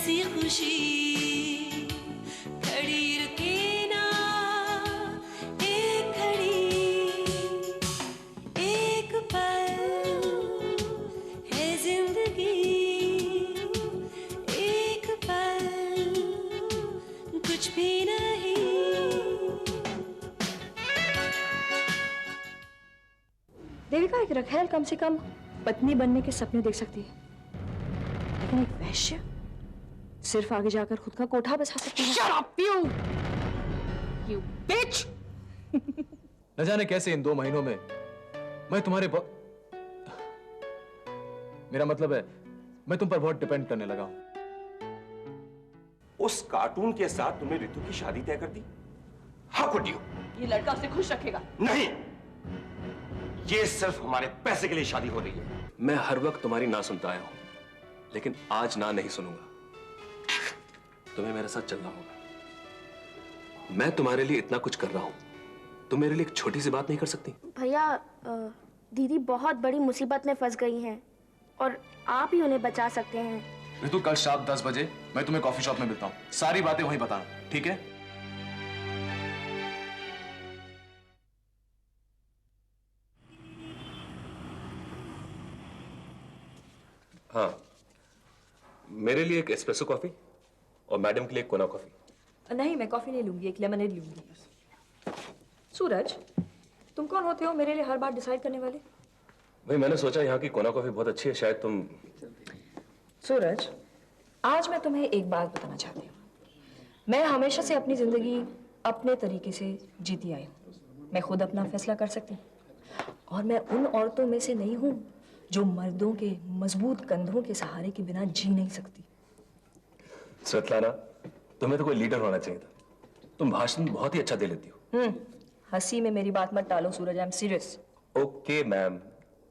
सी खुशी खड़ी रुके ना एक घड़ी, एक पल है जिंदगी, एक पल कुछ भी नहीं। देविका, एक रखैल कम से कम पत्नी बनने के सपने देख सकती है, लेकिन एक वैश्य सिर्फ आगे जाकर खुद का कोठा बसा सकती है। Shut up, you bitch! न जाने कैसे इन 2 महीनों में मैं तुम्हारे मेरा मतलब है मैं तुम पर बहुत डिपेंड करने लगा हूं। उस कार्टून के साथ तुमने रितु की शादी तय कर दी? How could you? ये लड़का उसे खुश रखेगा। नहीं, ये सिर्फ हमारे पैसे के लिए शादी हो रही है। मैं हर वक्त तुम्हारी ना सुनता आया हूं, लेकिन आज ना नहीं सुनूंगा। तुम्हें मेरे साथ चलना होगा। मैं तुम्हारे लिए इतना कुछ कर रहा हूं, तुम मेरे लिए एक छोटी सी बात नहीं कर सकती? भैया, दीदी बहुत बड़ी मुसीबत में फंस गई हैं और आप ही उन्हें बचा सकते हैं। ऋतु, कल शाम 10 बजे मैं तुम्हें कॉफी शॉप में मिलता हूं। सारी बातें वहीं बताना, ठीक है? हाँ, मेरे लिए एक एस्प्रेसो कॉफी और मैडम के लिए एक कोना कॉफी। नहीं, मैं कॉफी नहीं लूंगी, एक लेमनेड लूंगी। सूरज, तुम कौन होते हो मेरे लिए हर बार डिसाइड करने वाले? भाई, मैंने सोचा यहाँ की कोना कॉफी बहुत अच्छी है, शायद तुम। सूरज, आज मैं तुम्हें एक बात बताना चाहती हूँ। मैं हमेशा से अपनी जिंदगी अपने तरीके से जीती आई हूँ। मैं खुद अपना फैसला कर सकती हूँ और मैं उन औरतों में से नहीं हूँ जो मर्दों के मजबूत कंधों के सहारे के बिना जी नहीं सकती। स्वेतलाना, तुम्हें तो कोई लीडर होना चाहिए था। तुम भाषण बहुत ही अच्छा दे लेती हो। हंसी में मेरी बात मत टालो Suraj, I am serious. Okay ma'am,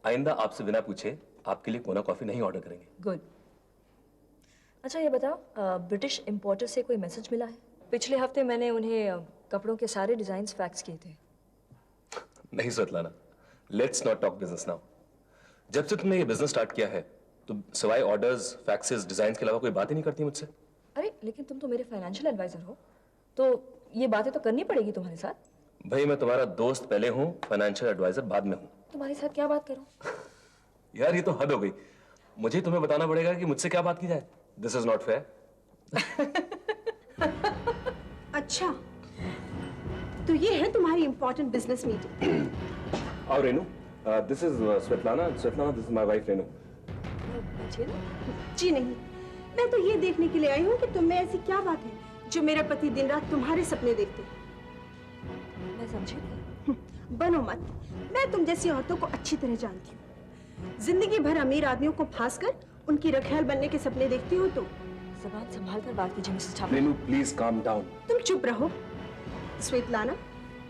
आइंदा आपसे बिना पूछे आपके लिए कोना कॉफी नहीं ऑर्डर करेंगे। गुड। अच्छा ये बताओ, ब्रिटिश इंपोर्टर से कोई मैसेज मिला है? पिछले हफ्ते मैंने उन्हें कपड़ों के सारे डिजाइन्स फैक्स किए थे। नहीं Svetlana, let's not talk business now. जब से तुमने ये बिजनेस स्टार्ट किया है तो सिवाय ऑर्डर्स, फैक्सेस, डिजाइन्स के अलावा कोई बात ही नहीं करती मुझसे। अरे लेकिन तुम तो मेरे फाइनेंशियल एडवाइजर हो, तो ये बातें तो करनी पड़ेगी तुम्हारे साथ। भाई, मैं तुम्हारा दोस्त पहले हूँ, फाइनेंशियल एडवाइजर बाद में हूँ। तुम्हारे साथ क्या बात करूं? यार ये तो हद हो गई। मुझे तुम्हें बताना पड़ेगा कि मुझसे क्या बात की जाए। This is not fair. अच्छा, तो ये है तुम्हारी इंपॉर्टेंट बिजनेस मीटिंग। और Renu, this is Svetlana, this is my wife Renu. जी नहीं, मैं तो ये देखने के लिए आई हूँ कि तुम में ऐसी क्या बात है जो मेरा पति दिन रात तुम्हारे सपने देखते हैं। मैं समझी नहीं। बनो मत, मैं तुम जैसी औरतों को अच्छी तरह जानती हूँ। जिंदगी भर अमीर आदमियों को फांस कर उनकी रखैल बनने के सपने देखती हो तो। ज़बान संभाल कर बात कीजिए Mrs Thakur. Renu please calm down. तुम चुप रहो। स्वेतलाना,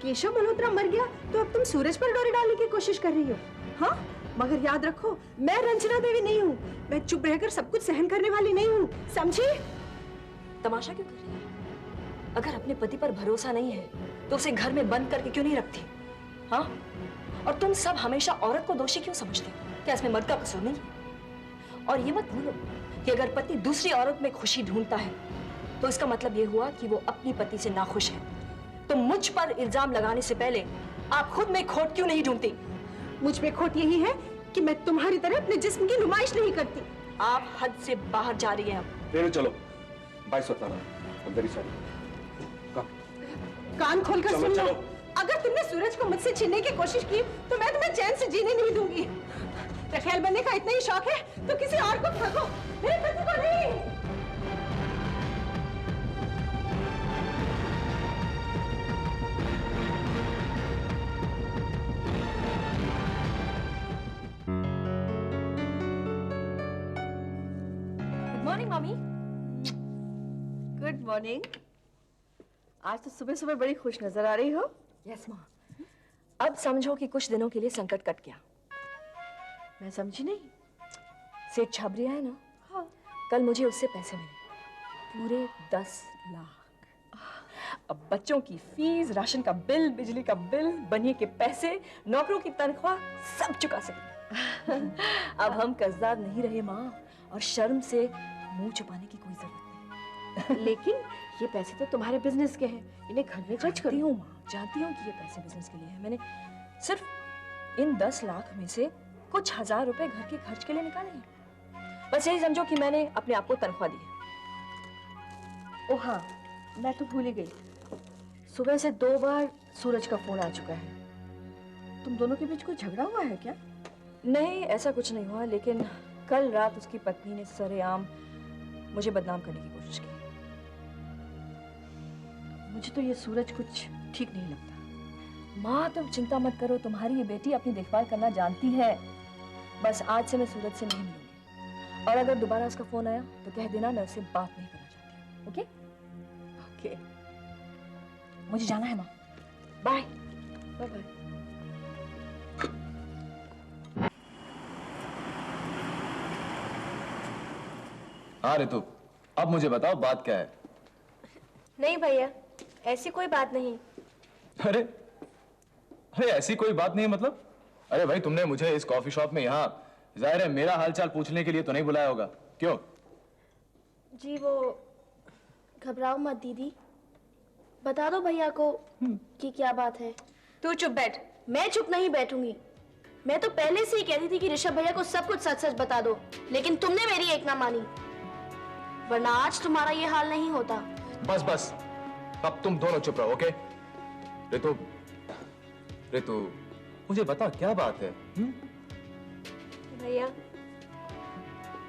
केशव मल्होत्रा मर गया तो अब तुम सूरज पर डोरी डालने की कोशिश कर रही हो। हाँ, मगर याद रखो, मैं रंजना देवी नहीं हूँ। मैं चुप रहकर सब कुछ सहन करने वाली नहीं हूँ, समझी? तमाशा क्यों कर रही है? अगर अपने पति पर भरोसा नहीं है तो उसे घर में बंद करके क्यों नहीं रखती? हाँ, और तुम सब हमेशा औरत को दोषी क्यों समझते हो? क्या इसमें मर्द का कसूर नहीं है? और ये मत भूलो कि अगर पति दूसरी औरत में खुशी ढूंढता है तो इसका मतलब ये हुआ कि वो अपनी पति से नाखुश है। तो मुझ पर इल्जाम लगाने से पहले आप खुद में खोट क्यों नहीं ढूंढती? मुझ में खोट यही है कि मैं तुम्हारी तरह अपने जिस्म की नुमाइश नहीं करती। आप हद से बाहर जा रही हैं अब। रेनू चलो, bye Svetlana, I am very sorry. कान खोलकर चलो, सुन लो। चलो। अगर तुमने सूरज को मुझसे छीनने की कोशिश की तो मैं तुम्हें चैन से जीने नहीं दूंगी। रखैल बनने का इतना ही शौक है तो किसी और को ठगो, मेरे पति को नहीं। Good morning mummy. Good morning. आज तो सुबह सुबह बड़ी खुश नजर आ रही हो। यस माँ। अब समझो कि कुछ दिनों के लिए संकट कट गया। मैं समझी नहीं। सेठ छाबरिया है ना? हाँ। कल मुझे उससे पैसे मिले, पूरे 10 लाख। अब बच्चों की फीस, राशन का बिल, बिजली का बिल, बनिए के पैसे, नौकरों की तनख्वाह सब चुका सकते। अब हम कर्जदार नहीं रहे माँ, और शर्म से मुंह छुपाने की कोई जरूरत नहीं। लेकिन ये पैसे तो तुम्हारे बिजनेस के हैं, इन्हें घर में खर्च जानती करो। हूँ माँ, जानती हूँ कि ये पैसे बिजनेस के लिए है। मैंने सिर्फ इन 10 लाख में से कुछ हजार रुपए घर के खर्च के लिए निकाले हैं। बस यही समझो कि मैंने अपने आप को तनख्वाह दी है। ओ हाँ, मैं तो भूल ही गई, सुबह से 2 बार सूरज का फोन आ चुका है। तुम दोनों के बीच कोई झगड़ा हुआ है क्या? नहीं, ऐसा कुछ नहीं हुआ, लेकिन कल रात उसकी पत्नी ने सरेआम मुझे बदनाम करने की कोशिश की। मुझे तो ये सूरज कुछ ठीक नहीं लगता। माँ तुम चिंता मत करो, तुम्हारी ये बेटी अपनी देखभाल करना जानती है। बस आज से मैं सूरज से नहीं मिलूंगी, और अगर दोबारा उसका फोन आया तो कह देना मैं उससे बात नहीं करना चाहती हूँ। ओके? ओके, मुझे जाना है माँ, बाय। Bye bye. हाँ रितु, अब मुझे बताओ बात क्या है? नहीं भैया, ऐसी कोई बात नहीं। अरे अरे ऐसी कोई बात नहीं है मतलब? अरे भाई तुमने मुझे इस कॉफी शॉप में यहाँ जाहिर है मेरा हालचाल पूछने के लिए तो नहीं बुलाया होगा, क्यों? जी वो, घबराओ मत दीदी, बता दो भैया को कि क्या बात है। तू चुप बैठ। मैं चुप नहीं बैठूंगी। मैं तो पहले से ही कहती थी कि ऋषभ भैया को सब कुछ सच सच बता दो, लेकिन तुमने मेरी एक ना मानी, वरना आज तुम्हारा ये हाल नहीं होता। बस बस, अब तुम दोनों चुप रहो, ओके? रितु रितु, मुझे बता क्या बात है? भैया,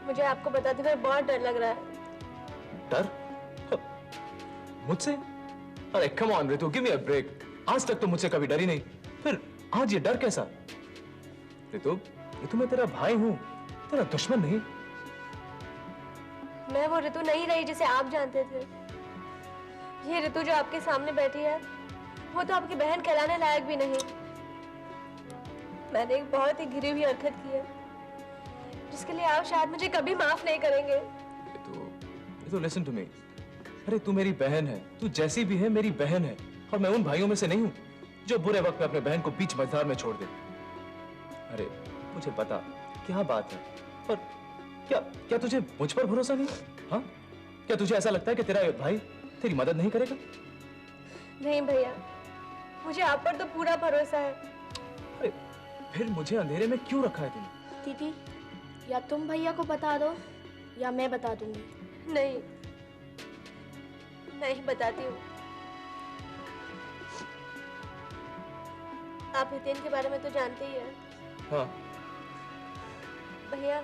मुझे आपको बताते हुए बहुत डर लग रहा है। डर? मुझसे? अरे come on Ritu, give me a break. आज तक तो मुझसे कभी डरी नहीं, फिर आज ये डर कैसा? रितु, रितु मैं तेरा भाई हूं, तेरा दुश्मन नहीं। मैं वो ऋतु नहीं रही जिसे आप जानते थे। ये ऋतु जो आपके सामने बैठी है, वो तो आपकी बहन कहलाने लायक भी नहीं। मैंने एक बहुत ही गिरी हुई हरकत की है, जिसके लिए आप शायद मुझे कभी माफ नहीं करेंगे। Ritu listen to me. अरे तू मेरी बहन है, तू जैसी भी है मेरी बहन है, और मैं उन भाइयों में से नहीं हूं जो बुरे वक्त में अपने बहन को बीच मझधार में छोड़ दे। अरे मुझे बता क्या बात है, और क्या क्या तुझे मुझ पर भरोसा नहीं? हाँ, क्या तुझे ऐसा लगता है कि तेरा भाई तेरी मदद नहीं करेगा? नहीं भैया, मुझे आप पर तो पूरा भरोसा है। अरे फिर मुझे अंधेरे में क्यों रखा है तूने? दीदी, या तुम भैया को बता दो या मैं बता दूंगी। नहीं, मैं ही बताती हूँ। आप हितेन के बारे में तो जानते ही हैं। हाँ। भैया,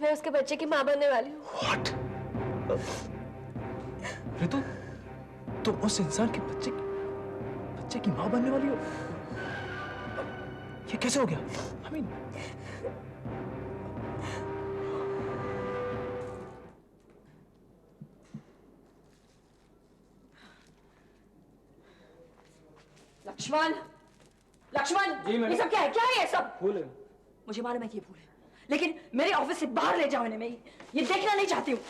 मैं उसके बच्चे की माँ बनने वाली हूँ। What? रितु, तुम उस इंसान के बच्चे की माँ बनने वाली हो? ये कैसे हो गया? I mean, लक्ष्मण, लक्ष्मण, ये सब क्या है? क्या है ये सब? फूल है। मुझे मालूम है कि ये फूल है, लेकिन मेरे ऑफिस से बाहर ले जाओ इन्हें। मैं ये देखना नहीं चाहती हूँ।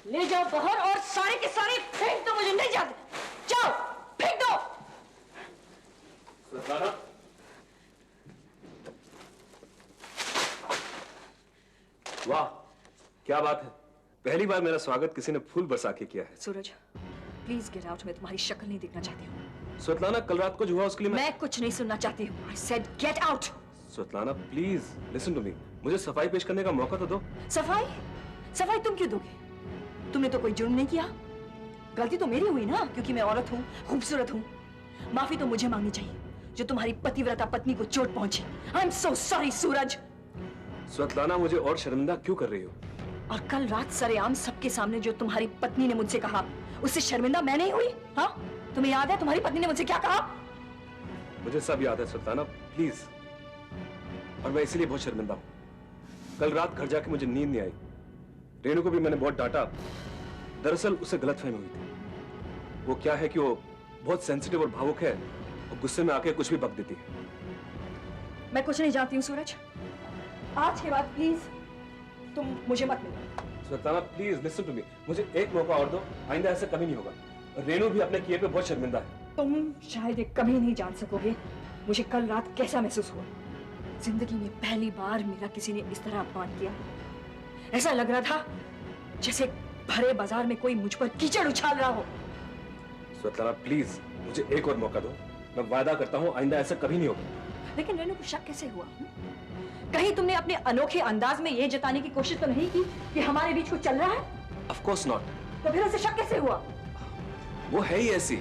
ले जाओ बाहर और सारे के सारे फेंक दो, मुझे नहीं चाहते। जाओ, फेंक दो। वाह, क्या बात है। पहली बार मेरा स्वागत किसी ने फूल बरसा के किया है। सूरज, प्लीज गेट आउट। मैं तुम्हारी शक्ल नहीं देखना चाहती हूँ। स्वेतलाना, कल रात को जो हुआ उसके लिए मैं कुछ नहीं सुनना चाहती हूँ। I said get out। Svetlana please listen to me, मुझे सफाई पेश करने का मौका तो दो। सफाई? सफाई तुम क्यों दोगे? तुमने तो कोई जुर्म नहीं किया। गलती तो मेरी हुई ना, क्योंकि मैं औरत हूँ, खूबसूरत हूँ। माफी तो मुझे मांगनी चाहिए जो तुम्हारी पतिव्रता पत्नी को चोट पहुंची। I am so sorry Suraj. Svetlana, मुझे और शर्मिंदा क्यों कर रही हो? और कल रात सरेआम सबके सामने जो तुम्हारी पत्नी ने मुझसे कहा, उससे शर्मिंदा मैं नहीं हुई? हाँ, तुम्हें याद है तुम्हारी पत्नी ने मुझसे क्या कहा? मुझे सब याद है स्वेतलाना, प्लीज। और मैं इसीलिए बहुत शर्मिंदा हूँ। कल रात घर जाके मुझे नींद नहीं आई। रेणु को भी मैंने बहुत डांटा। दरअसल उसे गलतफहमी हुई थी। वो क्या है कि वो बहुत सेंसिटिव और भावुक है, और गुस्से में आके कुछ भी बक देती है। मैं कुछ नहीं जानती हूँ सूरज। आज के बाद प्लीज तुम मुझे मत मिलो। Svetlana please listen to me, मुझे एक मौका और दो, आइंदा ऐसा कभी नहीं होगा। रेणु भी अपने किए पे बहुत शर्मिंदा है। तुम शायद ये कभी नहीं जान सकोगे मुझे कल रात कैसा महसूस हुआ। जिंदगी में पहली बार मेरा किसी ने इस तरह अपमान किया। ऐसा लग रहा था जैसे भरे बाजार में कोई मुझ पर कीचड़ उछाल रहा हो। स्वेतलाना प्लीज मुझे एक और मौका दो, मैं वादा करता हूँ आइंदा ऐसा कभी नहीं होगा। लेकिन रेनू को शक कैसे हुआ? कहीं तुमने अपने अनोखे अंदाज में ये जताने की कोशिश तो नहीं की कि हमारे बीच कुछ चल रहा है? Of course not. तो फिर उसे शक कैसे हुआ? वो है ही ऐसी,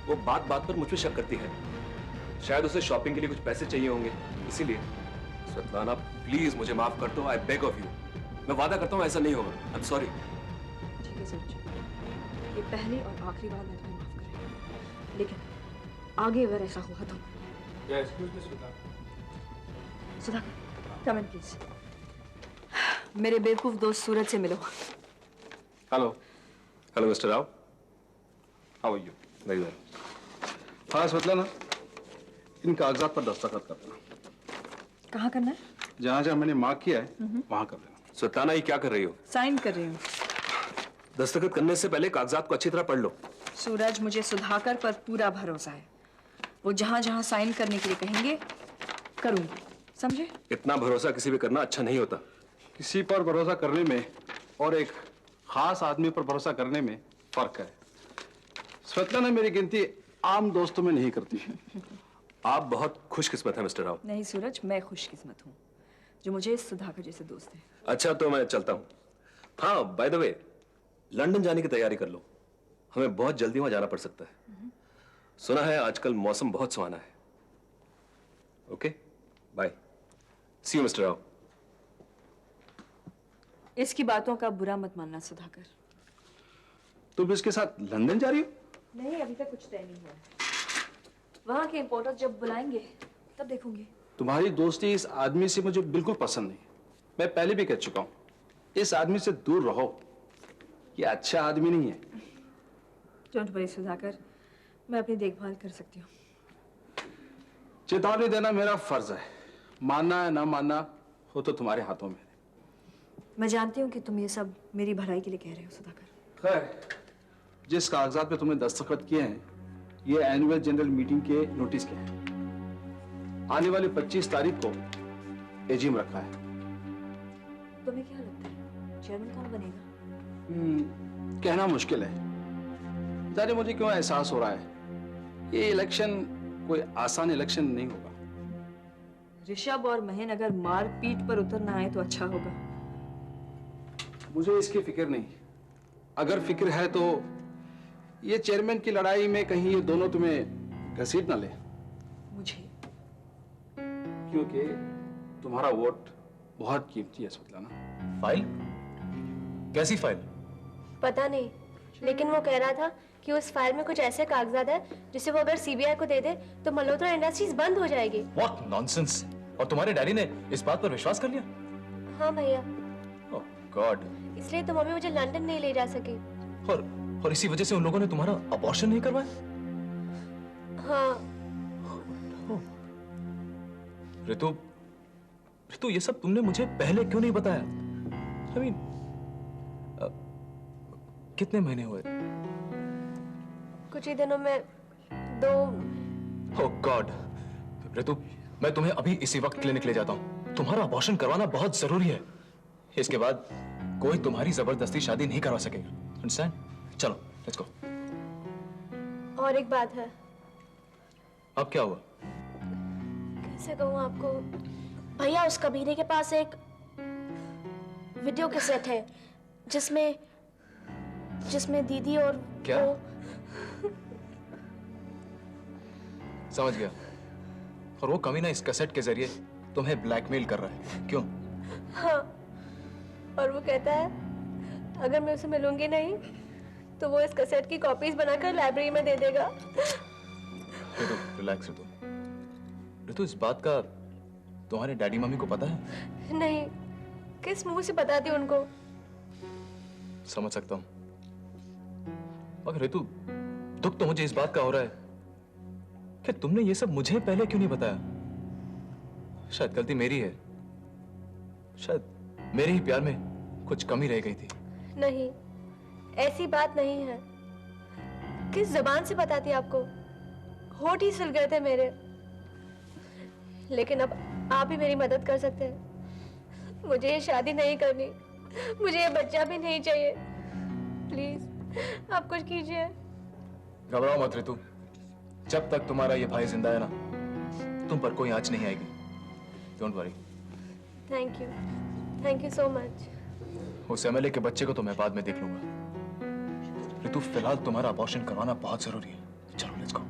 वो बात बात पर मुझ पे शक करती है। शायद उसे शॉपिंग के लिए कुछ पैसे चाहिए होंगे, इसीलिए। स्वेतलाना प्लीज मुझे माफ कर दो, आई बेग ऑफ यू। मैं वादा करता हूँ ऐसा नहीं होगा। I am sorry. ठीक है सूरज, ये पहली और आखिरी बार मैं तुम्हें माफ कर रही हूँ, लेकिन आगे अगर ऐसा हुआ तो। Sudhakar, come in please. मेरे बेवकूफ दोस्त सूरज से मिलो। Hello. Hello mister Rao. How are you? Very well. हाँ स्वेतलाना, इन कागजात पर दस्तखत कर देना। कहाँ करना है? जहाँ जहाँ मैंने मार्क किया है वहाँ कर देना। स्वेतलाना ये क्या कर रही हो? साइन कर रही हूँ। दस्तखत करने से पहले कागजात को अच्छी तरह पढ़ लो। सूरज, मुझे सुधाकर पर पूरा भरोसा है। वो जहाँ जहाँ साइन करने के लिए कहेंगे करूँगी, समझे? इतना भरोसा किसी पे करना अच्छा नहीं होता। किसी पर भरोसा करने में और एक खास आदमी पर भरोसा करने में फर्क है। स्वेतलाना मेरी गिनती आम दोस्तों में नहीं करती। आप बहुत खुशकिस्मत हैं मिस्टर राव। नहीं सूरज, मैं खुशकिस्मत हूँ जो मुझे सुधाकर जैसे दोस्त है। अच्छा तो मैं चलता हूँ। हाँ बाय द वे, लंदन जाने की तैयारी कर लो, हमें बहुत जल्दी वहां जाना पड़ सकता है। सुना है आजकल मौसम बहुत सुहाना है। Okay bye, see you mister Rao. इसकी बातों का बुरा मत मानना सुधाकर। तुम इसके साथ लंदन जा रही हो? नहीं, अभी तक कुछ तय नहीं हुआ। वहाँ के इम्पोर्टर जब बुलाएंगे तब देखूंगी। तुम्हारी दोस्ती इस आदमी से मुझे बिल्कुल पसंद नहीं। मैं पहले भी कह चुका हूँ, इस आदमी से दूर रहो। ये अच्छा आदमी नहीं है। डोंट वरी सुधाकर, मैं अपनी देखभाल कर सकती हूँ। चेतावनी देना मेरा फर्ज है, मानना है ना मानना हो तो तुम्हारे हाथों में है। मैं जानती हूँ कि तुम ये सब मेरी भलाई के लिए कह रहे हो सुधाकर। खैर, जिस कागजात पे तुमने दस्तखत किए हैं ये एनुअल जनरल मीटिंग के नोटिस के हैं। आने वाली 25 तारीख को एजीएम रखा है। तुम्हें क्या लगता है चेयरमैन कौन बनेगा? कहना मुश्किल है। जाने मुझे क्यों एहसास हो रहा है ये इलेक्शन कोई आसान इलेक्शन नहीं होगा। ऋषभ और महेन अगर मार पीट पर उतर ना आए तो अच्छा होगा। मुझे इसकी फिक्र नहीं। अगर फिक्र है तो ये चेयरमैन की लड़ाई में कहीं ये दोनों तुम्हें घसीट ना ले। मुझे? क्योंकि तुम्हारा वोट बहुत कीमती है स्वेतलाना। फाइल? कैसी फाइल? पता नहीं, लेकिन वो कह रहा था कि उस फाइल में कुछ ऐसे कागजात है जिसे वो अगर सीबीआई को दे दे तो मल्होत्रा इंडस्ट्रीज बंद हो जाएगी। What nonsense! और तुम्हारे डैडी ने इस बात पर विश्वास कर लिया? हाँ भैया, Oh God! इसलिए तो मम्मी मुझे लंदन नहीं ले जा सकी। और इसी वजह से उन लोगों ने तुम्हारा अबॉर्शन नहीं करवाया? हाँ। ऋतु ये सब तुमने मुझे पहले क्यों नहीं बताया? I mean, कितने महीने हुए? कुछ ही दिनों में 2। Oh God! ऋतु, मैं तुम्हें अभी इसी वक्त क्लिनिक ले जाता हूँ। तुम्हारा अबॉर्शन करवाना बहुत जरूरी है। इसके बाद कोई तुम्हारी जबरदस्ती शादी नहीं करवा सकेगा। अंडरस्टैंड? चलो, लेट्स गो। और एक बात है। अब क्या हुआ? कैसे कहूँ आपको? भैया, उस कबीरे के पास एक वीडियो कैसेट है जिसमें दीदी और क्या? वो... समझ गया। और वो कमीना इस कैसेट के जरिए तुम्हें ब्लैकमेल कर रहा है, क्यों? हाँ, और वो कहता है अगर मैं उसे मिलूंगी नहीं तो वो इस कैसेट की कॉपीज बनाकर लाइब्रेरी में दे देगा। ऋतु, रिलैक्स ऋतु। ऋतु, इस बात का तुम्हारे डैडी मम्मी को पता है? नहीं, किस मुंह से बताती उनको? समझ सकता हूँ, मगर ऋतु दुख तो मुझे इस बात का हो रहा है कि तुमने ये सब मुझे पहले क्यों नहीं बताया। शायद गलती मेरी है, शायद मेरे ही प्यार में कुछ कमी रह गई थी। नहीं, ऐसी बात नहीं है। किस जुबान से बताती आपको? होठ ही सिल गए थे मेरे। लेकिन अब आप ही मेरी मदद कर सकते हैं। मुझे ये शादी नहीं करनी। मुझे ये बच्चा भी नहीं चाहिए। प्लीज आप कुछ कीजिए। घबराओ मत रितु, जब तक तुम्हारा ये भाई जिंदा है ना, तुम पर कोई आंच नहीं आएगी। Don't worry. Thank you so much. उस एमएलए के बच्चे को तो मैं बाद में देख लूंगा। रितु, फिलहाल तुम्हारा अबॉर्शन करवाना बहुत जरूरी है। चलो लेट्स गो।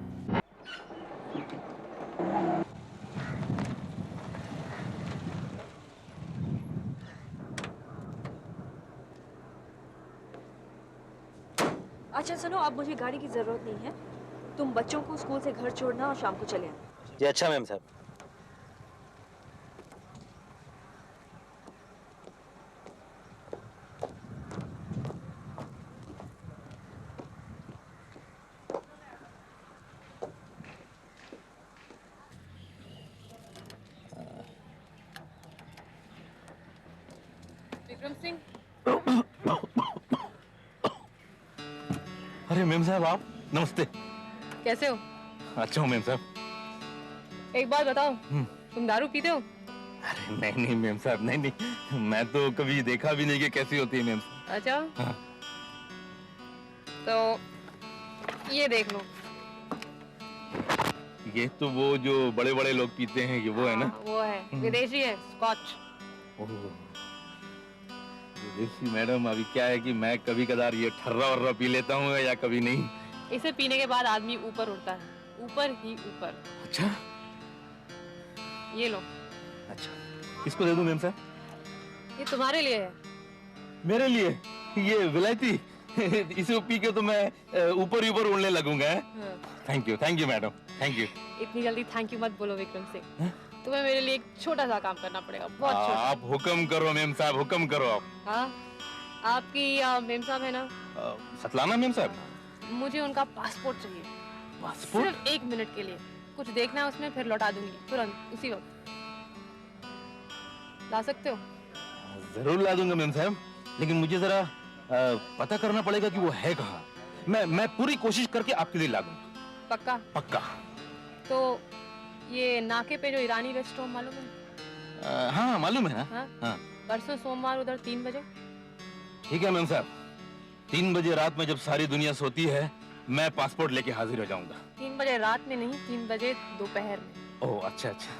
अच्छा सुनो, अब मुझे गाड़ी की जरूरत नहीं है। तुम बच्चों को स्कूल से घर छोड़ना और शाम को चले आना। जी अच्छा मैम साहब। विक्रम सिंह। अरे मैम साहब आप, नमस्ते। कैसे हो? अच्छा हूँ मैम साहब। एक बात बताओ, तुम दारू पीते हो? अरे नहीं नहीं मैम साहब, नहीं नहीं, मैं तो कभी देखा भी नहीं कि कैसी होती है मैम साहब। अच्छा हाँ। तो ये देख लो। ये तो वो जो बड़े बड़े लोग पीते हैं, ये वो है ना? हाँ, वो है, विदेशी है, स्कॉच। ओह, विदेशी मैडम, अभी क्या है कि मैं कभी कदार ये ठर्रा वर्रा पी लेता हूँ या कभी नहीं। इसे पीने के बाद आदमी ऊपर उड़ता है, ऊपर ही ऊपर। अच्छा ये लो। अच्छा, इसको दे दूं मैम साहब? ये तुम्हारे लिए है। मेरे लिए? ये विलायती इसे पी के तो मैं ऊपर ही ऊपर उड़ने लगूंगा। हाँ। Thank you madam, thank you. इतनी जल्दी थैंक यू मत बोलो विक्रम सिंह। तुम्हें मेरे लिए एक छोटा सा काम करना पड़ेगा, बहुत छोटा। आप हुक्म करो मैम साहब, हुक्म करो आप। हाँ, आपकी मेम साहब है ना, सतलाना मैम साहब? मुझे उनका पासपोर्ट चाहिए। पासपोर्ट? सिर्फ 1 मिनट के लिए। कुछ देखना है उसमें, फिर लौटा दूंगी तुरंत, उसी वक्त। ला सकते हो? जरूर ला दूंगा मैम साहब, लेकिन मुझे जरा पता करना पड़ेगा कि वो है कहाँ। मैं पूरी कोशिश करके आपके लिए ला दूंगा। पक्का? पक्का। तो ये नाके पे जो ईरानी रेस्टोरेंट मालूम है? हाँ मालूम है ना। हाँ? हाँ। परसों सोमवार उधर 3 बजे। ठीक है मैम साहब, 3 बजे रात में जब सारी दुनिया सोती है, मैं पासपोर्ट लेके हाजिर हो जाऊंगा। 3 बजे रात में नहीं, 3 बजे दोपहर में। ओह अच्छा अच्छा।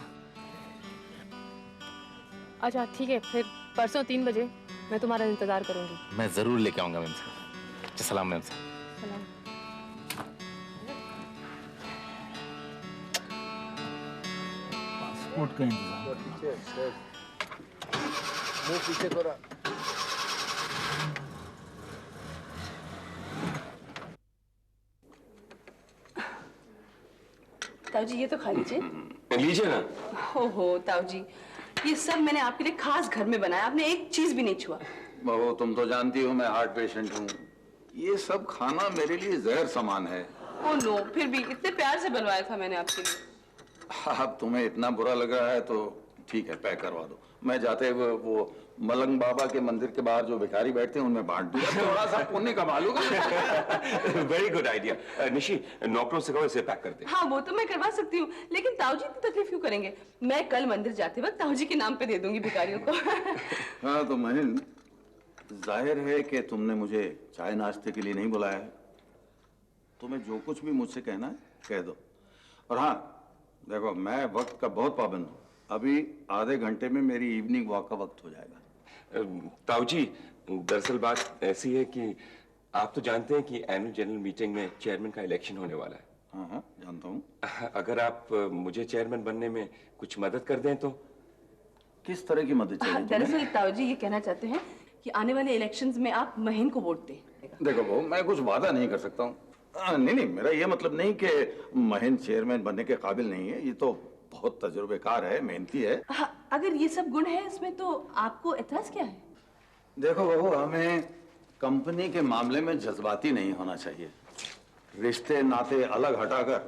अच्छा ठीक है, फिर परसों 3 बजे मैं तुम्हारा इंतजार करूंगी। मैं जरूर लेके आऊंगा मैम साहब। अच्छा, सलाम मैम साहब। सलाम। पासपोर्ट का इंतजार। पीछे थोड़ा। ताऊ जी ये तो खा लीजिए। लीजिए ना। हो ताऊ जी, ये सब मैंने आपके लिए खास घर में बनाया, आपने एक चीज भी नहीं छुआ। बहू तुम तो जानती हो मैं हार्ट पेशेंट हूँ, ये सब खाना मेरे लिए जहर समान है। ओ नो, फिर भी इतने प्यार से बनवाया था मैंने आपके लिए। अब तुम्हें इतना बुरा लग रहा है तो ठीक है, पैक करवा दो। मैं जाते हुए वो मलंग बाबा के मंदिर के बाहर जो भिखारी बैठते हैं उनमें बांट दूंगा, थोड़ा सा पुण्य कमा लूंगा। Very good idea. निशी, नौकरों से कहो इसे पैक कर दे। हाँ वो तो मैं करवा सकती हूँ, लेकिन ताऊ जी इतनी तकलीफ क्यों करेंगे? मैं कल मंदिर जाते वक्त ताऊ जी के नाम पे दे दूंगी भिखारियों को। हाँ तो महिन, जाहिर है कि तुमने मुझे चाय नाश्ते के लिए नहीं बुलाया है। तुम्हें जो कुछ भी मुझसे कहना है कह दो। और हाँ देखो, मैं वक्त का बहुत पाबंद हूँ, अभी आधे घंटे में मेरी इवनिंग वॉक का वक्त हो जाएगा। ताऊ जी, दरअसल बात ऐसी है कि आप तो जानते हैं कि एनुअल जनरल मीटिंग में चेयरमैन का इलेक्शन होने वाला है। हाँ हाँ जानता हूँ। अगर आप मुझे चेयरमैन बनने में कुछ मदद कर दें तो। किस तरह की मदद चाहिए तुम्हें? दरअसल ताऊ जी ये कहना चाहते हैं कि आने वाले इलेक्शंस में आप महीन को वोट दें। देखो बहू, मैं कुछ वादा नहीं कर सकता हूँ। नहीं, मेरा ये मतलब नहीं कि महीन चेयरमैन बनने के काबिल नहीं है, ये तो बहुत तजुर्बेकार है, मेहनती है। हाँ, अगर ये सब गुण है इसमें तो आपको एतराज क्या है? देखो बहू, हमें कंपनी के मामले में जज्बाती नहीं होना चाहिए। रिश्ते नाते अलग हटाकर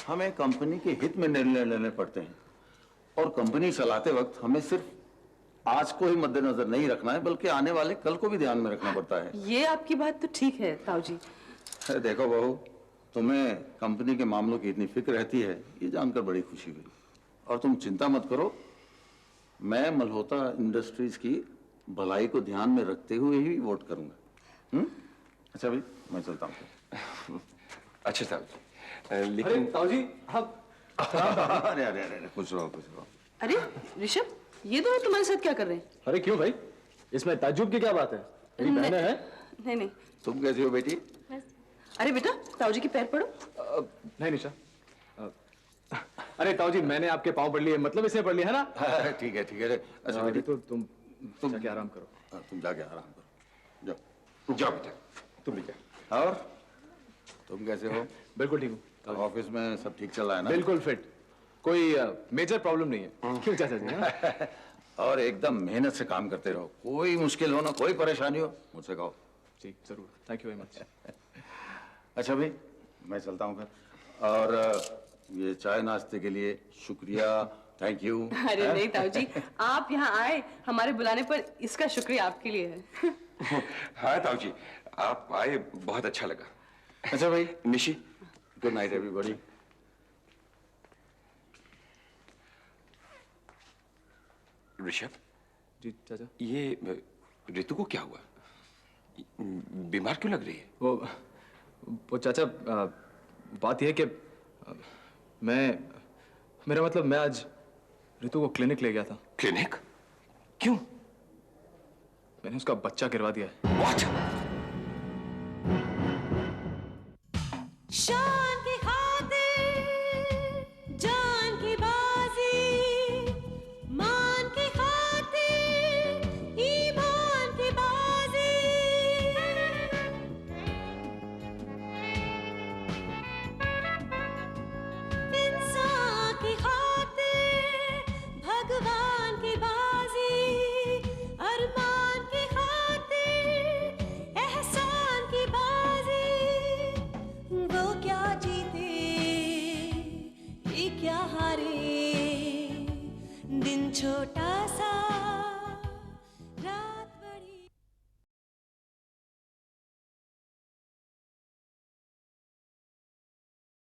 हमें कंपनी के हित में निर्णय लेने पड़ते हैं, और कंपनी चलाते वक्त हमें सिर्फ आज को ही मद्देनजर नहीं रखना है, बल्कि आने वाले कल को भी ध्यान में रखना पड़ता है। ये आपकी बात तो ठीक है ताऊ जी। देखो बहू, तुम्हें कंपनी के मामलों की इतनी फिक्र रहती है, ये जानकर बड़ी खुशी हुई। और तुम चिंता मत करो, मैं मल्होत्रा इंडस्ट्रीज की भलाई को ध्यान में रखते हुए ही वोट करूंगा। अच्छा भाई, मैं चलता हूँ। अच्छा ताऊ जी, अरे लेकिन ताऊ जी आप अरे अरे अरे कुछ रहो कुछ रहो। अरे ऋषभ, ये दोनों तुम्हारे साथ क्या कर रहे हैं? अरे क्यों भाई, इसमें ताज्जुब की क्या बात है? मेरी बहनें हैं। नहीं नहीं। तुम कैसी हो बेटी? अरे बेटा, ताऊ जी के पैर पड़ो। नहीं निशा, अरे ताऊ जी मैंने आपके पाँव पड़ लिए, मतलब इसे पड़ लिया है ना? ठीक है ठीक है। अच्छा बेटी, तो तुम जाके आराम करो। तुम जाके आराम करो, जाओ। जाओ बेटा, तुम भी जाओ। और तुम कैसे हो? बिल्कुल ठीक हूँ। ऑफिस में सब ठीक चल रहा है ना? बिल्कुल फिट, कोई मेजर प्रॉब्लम नहीं है। क्यों चाचा जी? हाँ? और एकदम मेहनत से काम करते रहो, कोई मुश्किल हो ना, कोई परेशानी हो मुझसे कहो। जी जरूर, थैंक यू वेरी मच। अच्छा भाई, मैं चलता हूँ फिर। और ये चाय नाश्ते के लिए शुक्रिया, थैंक यू। अरे नहीं ताऊ जी, आप यहाँ आए हमारे बुलाने पर, इसका शुक्रिया आपके लिए है। हाँ ताऊ जी, आप आए, बहुत अच्छा लगा। अच्छा भाई, Nishi, good night everybody. Rishabh, जी चाचा। ये ऋतु को क्या हुआ? बीमार क्यों लग रही है? वो चाचा, बात यह है कि मेरा मतलब मैं आज ऋतु को क्लिनिक ले गया था। क्लिनिक? क्यों? मैंने उसका बच्चा गिरवा दिया है। What? शान की खातिर जान की बाजी, मान की खातिर ईमान की बाजी। इंसान की खातिर भगवान की बाजी, अरमान की खातिर एहसान की बाजी। वो क्या जीते ये क्या हारे, दिन छोटा